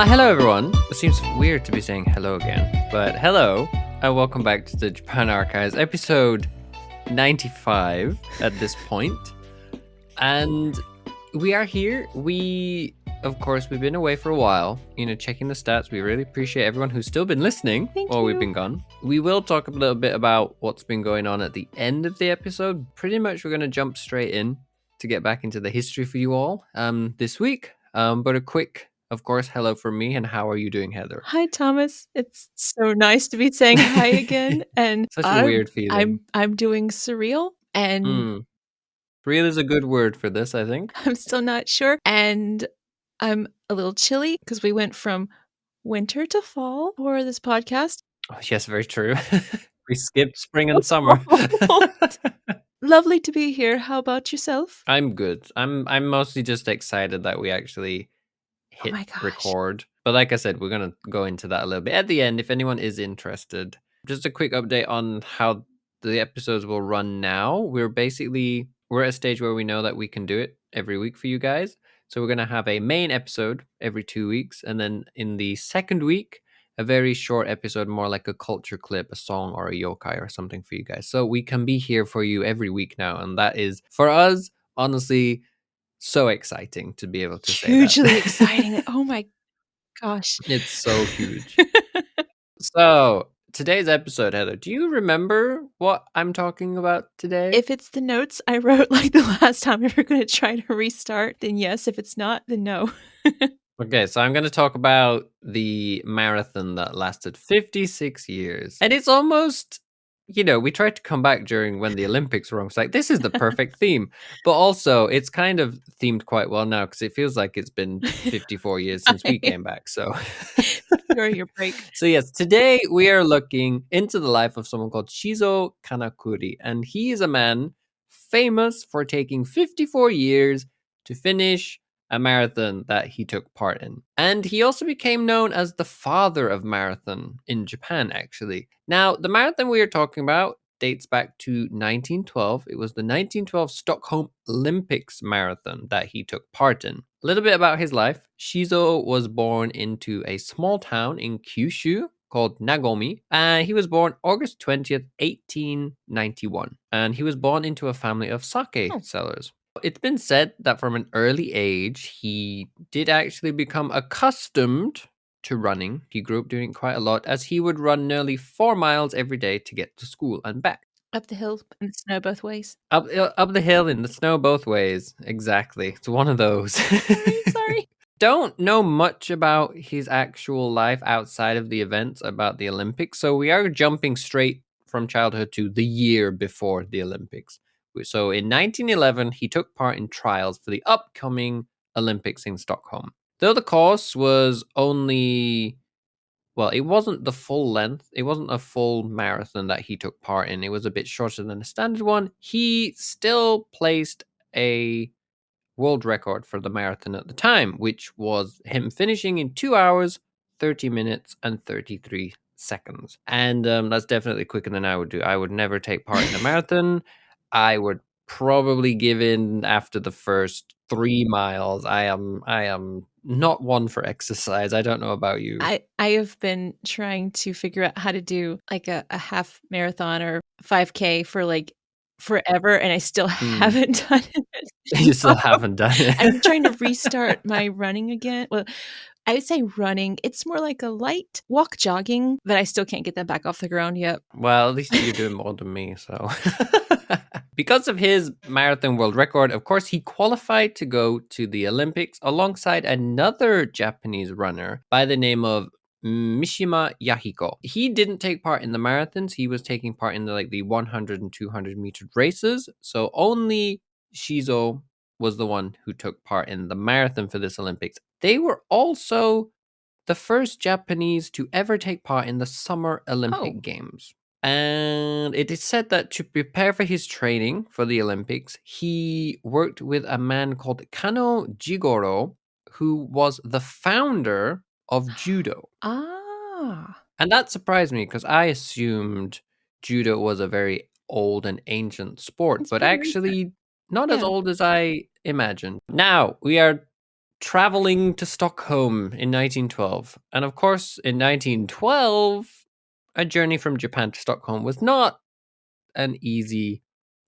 Hello, everyone. It seems weird to be saying hello again, but hello, and welcome back to the Japan Archives, episode 95 at this point. And we are here. Of course, we've been away for a while, checking the stats. We really appreciate everyone who's still been listening while we've been gone. We will talk a little bit about what's been going on at the end of the episode. Pretty much, we're going to jump straight in to get back into the history for you all this week. But a quick, of course, hello from me, and how are you doing, Heather? Hi, Thomas. It's so nice to be saying hi again. And Such a weird feeling. I'm doing surreal, and Real is a good word for this, I think. I'm still not sure. And I'm a little chilly because we went from winter to fall for this podcast. Oh, yes, very true. We skipped spring and summer. Lovely to be here. How about yourself? I'm good. I'm mostly just excited that we actually hit record. But like I said, we're going to go into that a little bit at the end if anyone is interested. Just a quick update on how the episodes will run now. We're at a stage where we know that we can do it every week for you guys. So we're going to have a main episode every 2 weeks. And then in the second week, a very short episode, more like a culture clip, a song or a yokai or something for you guys. So we can be here for you every week now. And that is, for us, honestly, so exciting to be able to say that. Hugely exciting. Oh my gosh. It's so huge. So today's episode, Heather, do you remember what I'm talking about today? If it's the notes I wrote like the last time we were going to try to restart, then yes. If it's not, then no. Okay, so I'm going to talk about the marathon that lasted 56 years. And it's almost, we tried to come back during when the Olympics were on. It's like, this is the perfect theme. But also, it's kind of themed quite well now because it feels like it's been 54 years since we came back. So, during your break. So yes, today we are looking into the life of someone called Shizo Kanakuri. And he is a man famous for taking 54 years to finish a marathon that he took part in. And he also became known as the father of marathon in Japan, actually. Now, the marathon we are talking about dates back to 1912. It was the 1912 Stockholm Olympics marathon that he took part in. A little bit about his life. Shizo was born into a small town in Kyushu called Nagomi, and he was born August 20th, 1891. And he was born into a family of sake sellers. It's been said that from an early age, he did actually become accustomed to running. He grew up doing it quite a lot, as he would run nearly 4 miles every day to get to school and back. Up the hill in the snow both ways. Up the hill in the snow both ways. Exactly. It's one of those. Sorry. Don't know much about his actual life outside of the events about the Olympics. So we are jumping straight from childhood to the year before the Olympics. So in 1911, he took part in trials for the upcoming Olympics in Stockholm. Though the course was only, well, it wasn't the full length. It wasn't a full marathon that he took part in. It was a bit shorter than a standard one. He still placed a world record for the marathon at the time, which was him finishing in 2 hours, 30 minutes, and 33 seconds. And that's definitely quicker than I would do. I would never take part in a marathon. I would probably give in after the first 3 miles. I am not one for exercise. I don't know about you. I have been trying to figure out how to do like a half marathon or 5K for like forever, and I still haven't done it. You still haven't done it. I'm trying to restart my running again. Well, I would say running. It's more like a light walk jogging, but I still can't get that back off the ground yet. Well, at least you're doing more than me, so. Because of his marathon world record, of course, he qualified to go to the Olympics alongside another Japanese runner by the name of Mishima Yahiko. He didn't take part in the marathons. He was taking part in the 100 and 200 meter races. So only Shizo was the one who took part in the marathon for this Olympics. They were also the first Japanese to ever take part in the Summer Olympic Games. And it is said that to prepare for his training for the Olympics, he worked with a man called Kano Jigoro, who was the founder of judo. And that surprised me because I assumed judo was a very old and ancient sport, but actually not as old as I imagined. Now, we are traveling to Stockholm in 1912. And of course, in 1912, a journey from Japan to Stockholm was not an easy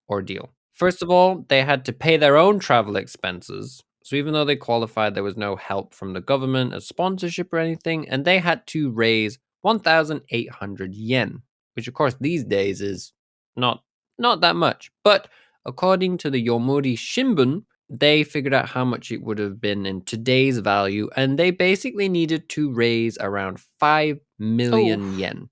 ordeal. First of all, they had to pay their own travel expenses. So even though they qualified, there was no help from the government as sponsorship or anything, and they had to raise 1,800 yen, which of course these days is not that much. But according to the Yomori Shimbun, they figured out how much it would have been in today's value, and they basically needed to raise around 5 Oh, million yen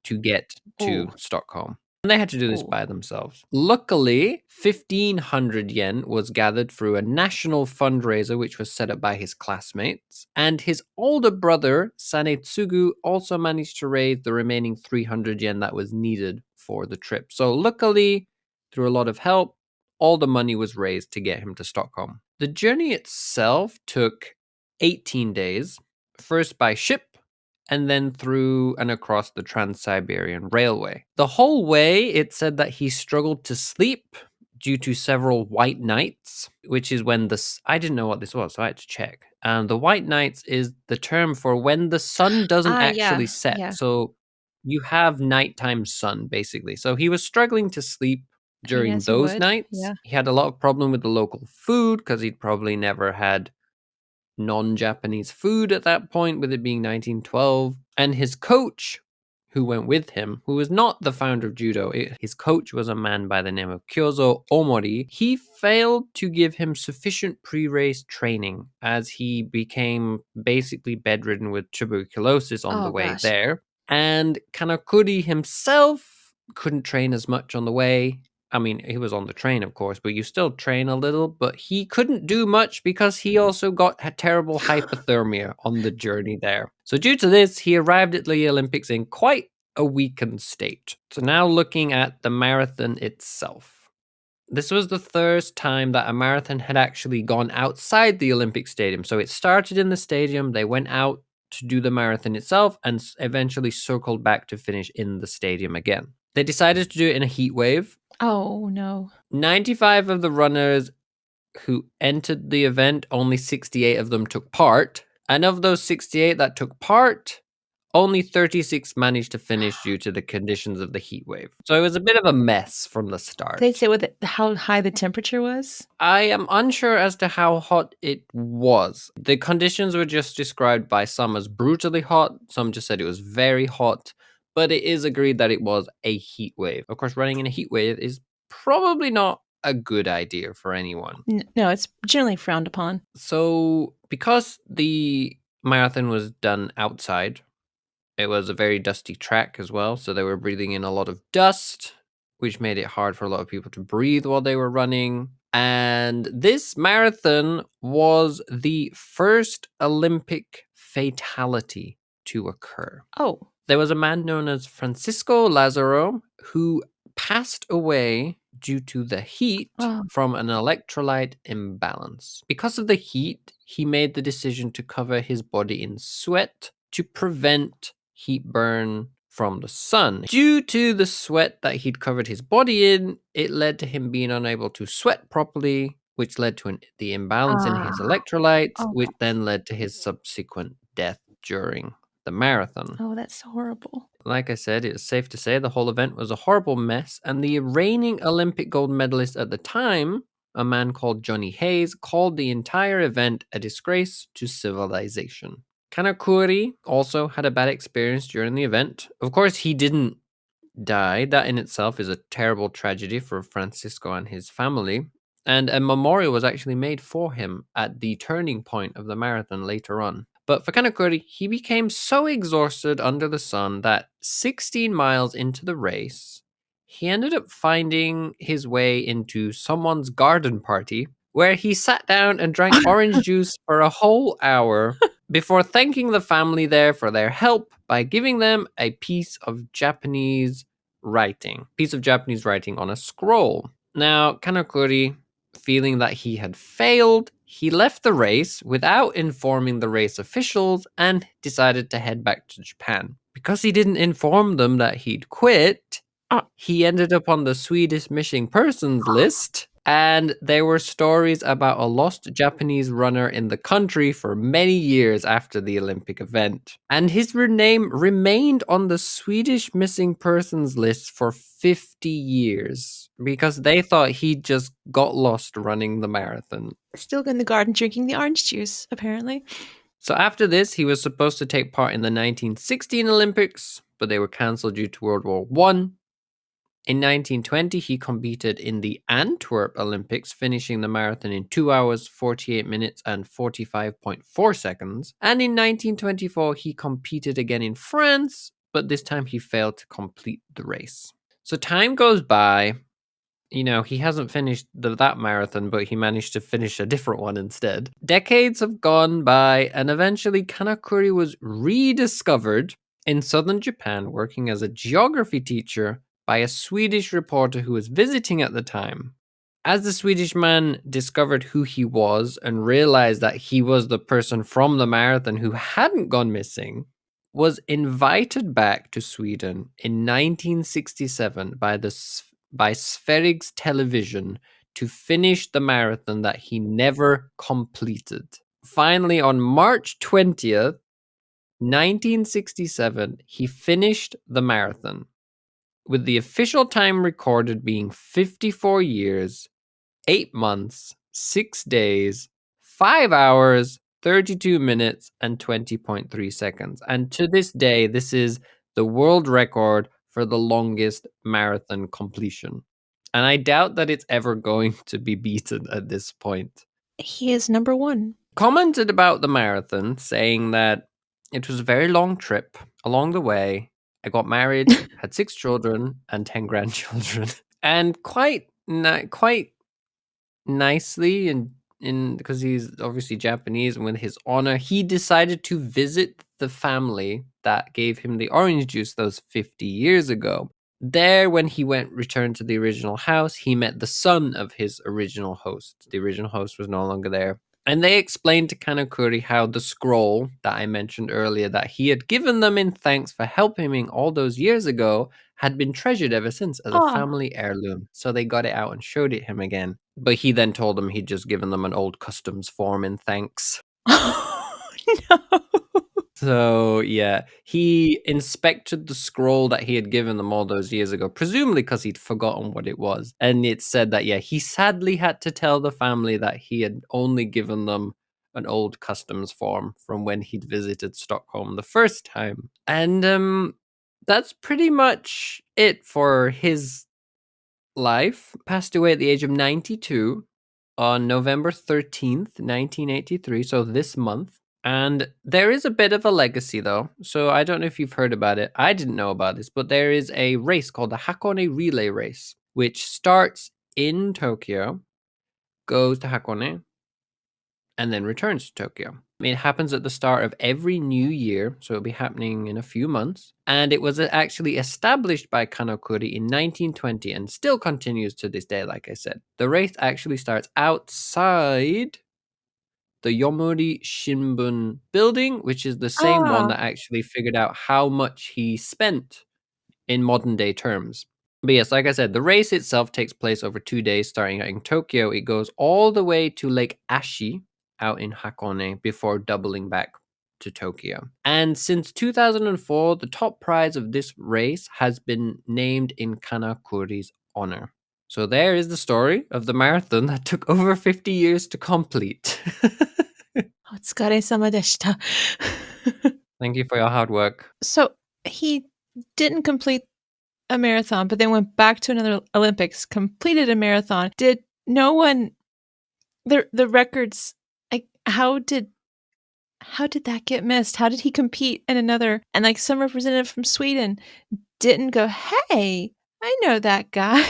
to get to oh, Stockholm. And they had to do this oh. by themselves. Luckily, 1,500 yen was gathered through a national fundraiser which was set up by his classmates. And his older brother, Sanetsugu, also managed to raise the remaining 300 yen that was needed for the trip. So luckily, through a lot of help, all the money was raised to get him to Stockholm. The journey itself took 18 days, first by ship and then through and across the Trans-Siberian Railway. The whole way, it said that he struggled to sleep due to several white nights, which is when I didn't know what this was, so I had to check. The white nights is the term for when the sun doesn't Yeah, actually set. yeah. So you have nighttime sun, basically. So he was struggling to sleep I mean, during as you those would, nights. yeah. He had a lot of problem with the local food because he'd probably never had non-Japanese food at that point, with it being 1912. And his coach, who went with him, who was not the founder of judo, his coach was a man by the name of Kyozo Omori. He failed to give him sufficient pre-race training, as he became basically bedridden with tuberculosis on the Oh way gosh. there. And Kanakuri himself couldn't train as much on the way. I mean, he was on the train, of course, but you still train a little. But he couldn't do much because he also got a terrible hypothermia on the journey there. So, due to this, he arrived at the Olympics in quite a weakened state. So, now looking at the marathon itself. This was the first time that a marathon had actually gone outside the Olympic Stadium. So, it started in the stadium, they went out to do the marathon itself, and eventually circled back to finish in the stadium again. They decided to do it in a heat wave. Oh no. 95 of the runners who entered the event, only 68 of them took part. And of those 68 that took part, only 36 managed to finish due to the conditions of the heat wave. So it was a bit of a mess from the start. Did they say how high the temperature was? I am unsure as to how hot it was. The conditions were just described by some as brutally hot, some just said it was very hot, but it is agreed that it was a heat wave. Of course, running in a heat wave is probably not a good idea for anyone. No, it's generally frowned upon. So, because the marathon was done outside, it was a very dusty track as well. So, they were breathing in a lot of dust, which made it hard for a lot of people to breathe while they were running. And this marathon was the first Olympic fatality to occur. Oh. There was a man known as Francisco Lazaro who passed away due to the heat from an electrolyte imbalance. Because of the heat, he made the decision to cover his body in sweat to prevent heat burn from the sun. Due to the sweat that he'd covered his body in, it led to him being unable to sweat properly, which led to the imbalance in his electrolytes, which then led to his subsequent death during the marathon. Oh, that's horrible. Like I said, it's safe to say the whole event was a horrible mess, and the reigning Olympic gold medalist at the time, a man called Johnny Hayes, called the entire event a disgrace to civilization. Kanakuri also had a bad experience during the event. Of course, he didn't die. That in itself is a terrible tragedy for Francisco and his family. And a memorial was actually made for him at the turning point of the marathon later on. But for Kanakuri, he became so exhausted under the sun that 16 miles into the race, he ended up finding his way into someone's garden party where he sat down and drank orange juice for a whole hour before thanking the family there for their help by giving them a piece of Japanese writing on a scroll. Now, Kanakuri, feeling that he had failed, he left the race without informing the race officials and decided to head back to Japan. Because he didn't inform them that he'd quit, he ended up on the Swedish missing persons list And there were stories about a lost Japanese runner in the country for many years after the Olympic event. And his name remained on the Swedish missing persons list for 50 years because they thought he just got lost running the marathon. Still in the garden drinking the orange juice, apparently. So after this, he was supposed to take part in the 1916 Olympics, but they were cancelled due to World War One. In 1920, he competed in the Antwerp Olympics, finishing the marathon in 2 hours, 48 minutes, and 45.4 seconds. And in 1924, he competed again in France, but this time he failed to complete the race. So time goes by. You know, he hasn't finished that marathon, but he managed to finish a different one instead. Decades have gone by, and eventually Kanakuri was rediscovered in southern Japan working as a geography teacher by a Swedish reporter who was visiting at the time. As the Swedish man discovered who he was and realized that he was the person from the marathon who hadn't gone missing, was invited back to Sweden in 1967 by Sveriges Television to finish the marathon that he never completed. Finally, on March 20th, 1967, he finished the marathon, with the official time recorded being 54 years, 8 months, 6 days, 5 hours, 32 minutes, and 20.3 seconds. And to this day, this is the world record for the longest marathon completion. And I doubt that it's ever going to be beaten at this point. He is number one. Commented about the marathon, saying that it was a very long trip. Along the way, I got married, had 6 children, and 10 grandchildren. And quite nicely, and because he's obviously Japanese, and with his honor, he decided to visit the family that gave him the orange juice those 50 years ago. There, when he returned to the original house, he met the son of his original host. The original host was no longer there. And they explained to Kanakuri how the scroll that I mentioned earlier that he had given them in thanks for helping him all those years ago had been treasured ever since as a family heirloom. So they got it out and showed it him again. But he then told them he'd just given them an old customs form in thanks. No. So, yeah, he inspected the scroll that he had given them all those years ago, presumably because he'd forgotten what it was. And it said that, yeah, he sadly had to tell the family that he had only given them an old customs form from when he'd visited Stockholm the first time. And that's pretty much it for his life. Passed away at the age of 92 on November 13th, 1983, so this month. And there is a bit of a legacy, though. So I don't know if you've heard about it. I didn't know about this, but there is a race called the Hakone Relay Race, which starts in Tokyo, goes to Hakone, and then returns to Tokyo. It happens at the start of every new year, so it'll be happening in a few months. And it was actually established by Kanakuri in 1920 and still continues to this day, like I said. The race actually starts outside the Yomiuri Shimbun building, which is the same one that actually figured out how much he spent in modern day terms. But yes, like I said, the race itself takes place over 2 days, starting out in Tokyo. It goes all the way to Lake Ashi out in Hakone before doubling back to Tokyo. And since 2004, the top prize of this race has been named in Kanakuri's honor. So there is the story of the marathon that took over 50 years to complete. お疲れ様でした。 Thank you for your hard work. So he didn't complete a marathon, but then went back to another Olympics, completed a marathon. Did no one the records, like how did that get missed? How did he compete in another, and like some representative from Sweden didn't go, "Hey, I know that guy."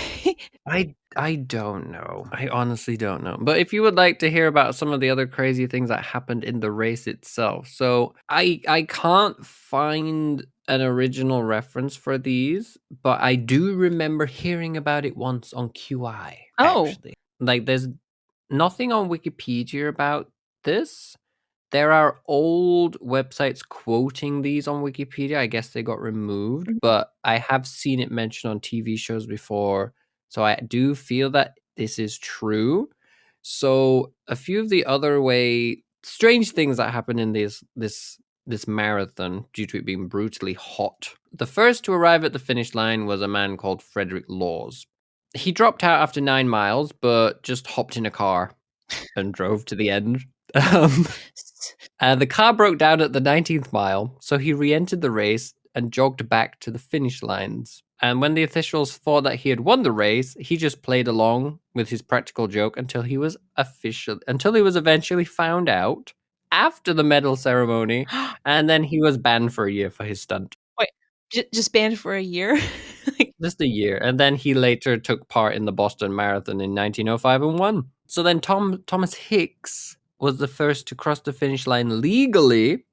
I don't know. I honestly don't know. But if you would like to hear about some of the other crazy things that happened in the race itself. So I can't find an original reference for these, but I do remember hearing about it once on QI, actually. Like there's nothing on Wikipedia about this. There are old websites quoting these on Wikipedia. I guess they got removed, but I have seen it mentioned on TV shows before. So I do feel that this is true. So a few of the other strange things that happen in this marathon due to it being brutally hot. The first to arrive at the finish line was a man called Frederick Laws. He dropped out after 9 miles, but just hopped in a car and drove to the end. The car broke down at the 19th mile, so he re-entered the race and jogged back to the finish lines. And when the officials thought that he had won the race, he just played along with his practical joke until he was eventually found out after the medal ceremony, and then he was banned for a year for his stunt. Wait, just banned for a year? Just a year. And then he later took part in the Boston Marathon in 1905 and won. So then Thomas Hicks was the first to cross the finish line legally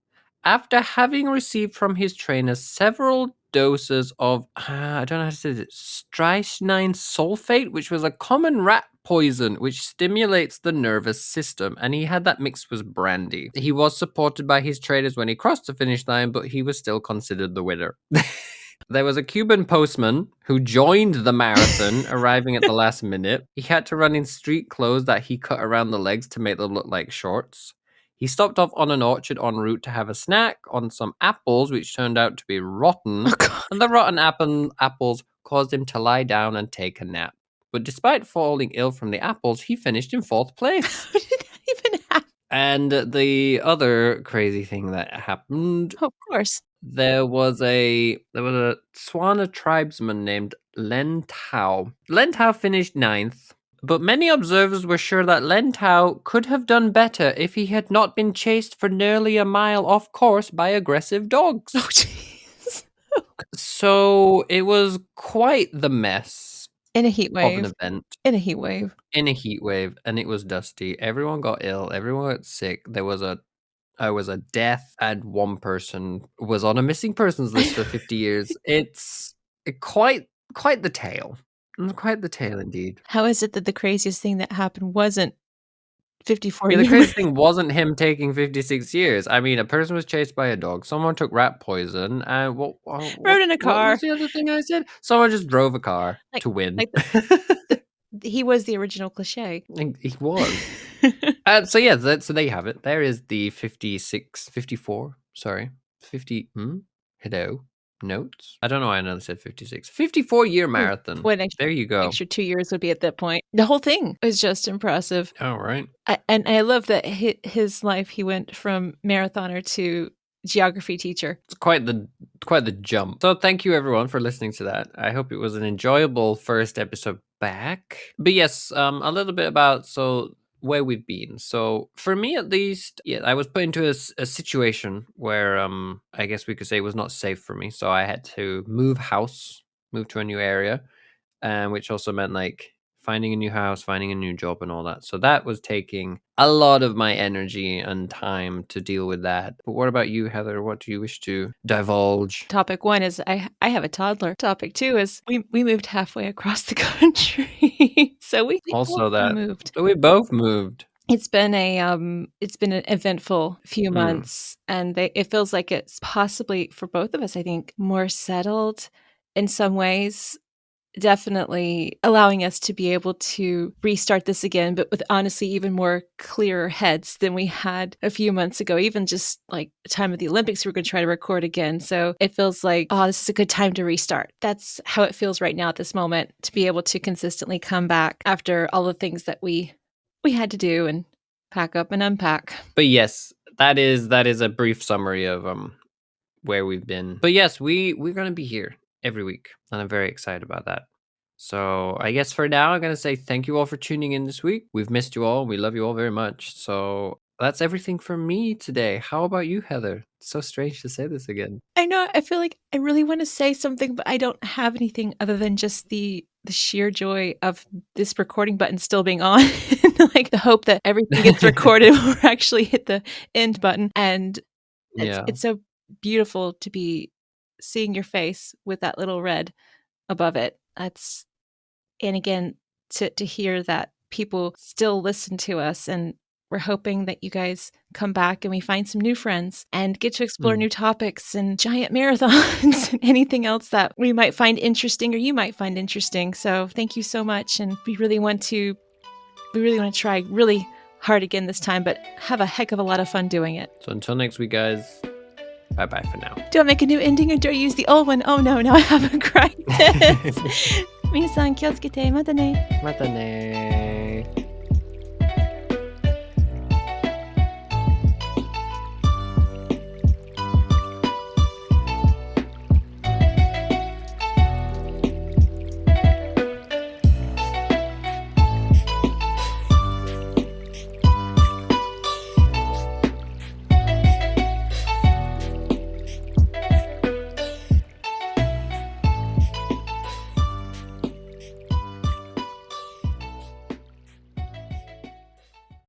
after having received from his trainer several doses of, I don't know how to say it, strychnine sulfate, which was a common rat poison which stimulates the nervous system, and he had that mixed with brandy. He was supported by his trainers when he crossed the finish line, but he was still considered the winner. There was a Cuban postman who joined the marathon, arriving at the last minute. He had to run in street clothes that he cut around the legs to make them look like shorts. He stopped off on an orchard en route to have a snack on some apples, which turned out to be rotten. Oh, and the rotten apples caused him to lie down and take a nap. But despite falling ill from the apples, he finished in 4th place. How did that even happen? And the other crazy thing that happened, Oh, of course. there was a Swana tribesman named Len Tao. Len Tao finished 9th, but many observers were sure that Len Tao could have done better if he had not been chased for nearly a mile off course by aggressive dogs. Oh, jeez. So it was quite the mess In a heat of wave. an event. In a heat wave. In a heat wave, and it was dusty. Everyone got ill. Everyone got sick. There was a death, and one person was on a missing persons list for 50 years. It's quite the tale. Quite the tale indeed. How is it that the craziest thing that happened wasn't 54 Yeah, the years? crazy thing wasn't him taking 56 years. I mean, a person was chased by a dog. Someone took rat poison. And Rode in a car. What was the other thing I said? Someone just drove a car to win. He was the original cliche. He was. So yeah, so there you have it. There is the 54, sorry. 50, hello, notes? I don't know why I never said 56. 54-year marathon. There you go. Extra 2 years would be at that point. The whole thing was just impressive. Oh, right. And I love that his life, he went from marathoner to geography teacher. It's quite the jump. So thank you everyone for listening to that. I hope it was an enjoyable first episode back. But yes, a little bit about where we've been. So for me at least, yeah, I was put into a situation where I guess we could say it was not safe for me. So I had to move to a new area, which also meant like finding a new house, finding a new job and all that. So that was taking a lot of my energy and time to deal with that. But what about you, Heather? What do you wish to divulge? Topic 1 is I have a toddler. Topic 2 is we moved halfway across the country. So we Also that moved. So we both moved. It's been an eventful few months, and it feels like it's possibly for both of us, I think, more settled in some ways. Definitely allowing us to be able to restart this again, but with honestly even more clearer heads than we had a few months ago. Even just like the time of the Olympics, we're going to try to record again. So it feels like, oh, this is a good time to restart. That's how it feels right now at this moment, to be able to consistently come back after all the things that we had to do and pack up and unpack. But yes, that is a brief summary of where we've been. But yes, we're going to be here every week, and I'm very excited about that. So I guess for now, I'm going to say thank you all for tuning in this week. We've missed you all. We love you all very much. So that's everything from me today. How about you, Heather? It's so strange to say this again. I know. I feel like I really want to say something, but I don't have anything other than just the sheer joy of this recording button still being on. Like the hope that everything gets recorded or actually hit the end button. And it's so beautiful to be seeing your face with that little red above it. And again, to hear that people still listen to us and we're hoping that you guys come back and we find some new friends and get to explore new topics and giant marathons and anything else that we might find interesting or you might find interesting. So thank you so much. And we really want to try really hard again this time, but have a heck of a lot of fun doing it. So until next week, guys, bye-bye for now. Do I make a new ending or do I use the old one? Oh no, now I have a crisis. 皆さん気をつけて。またね。またね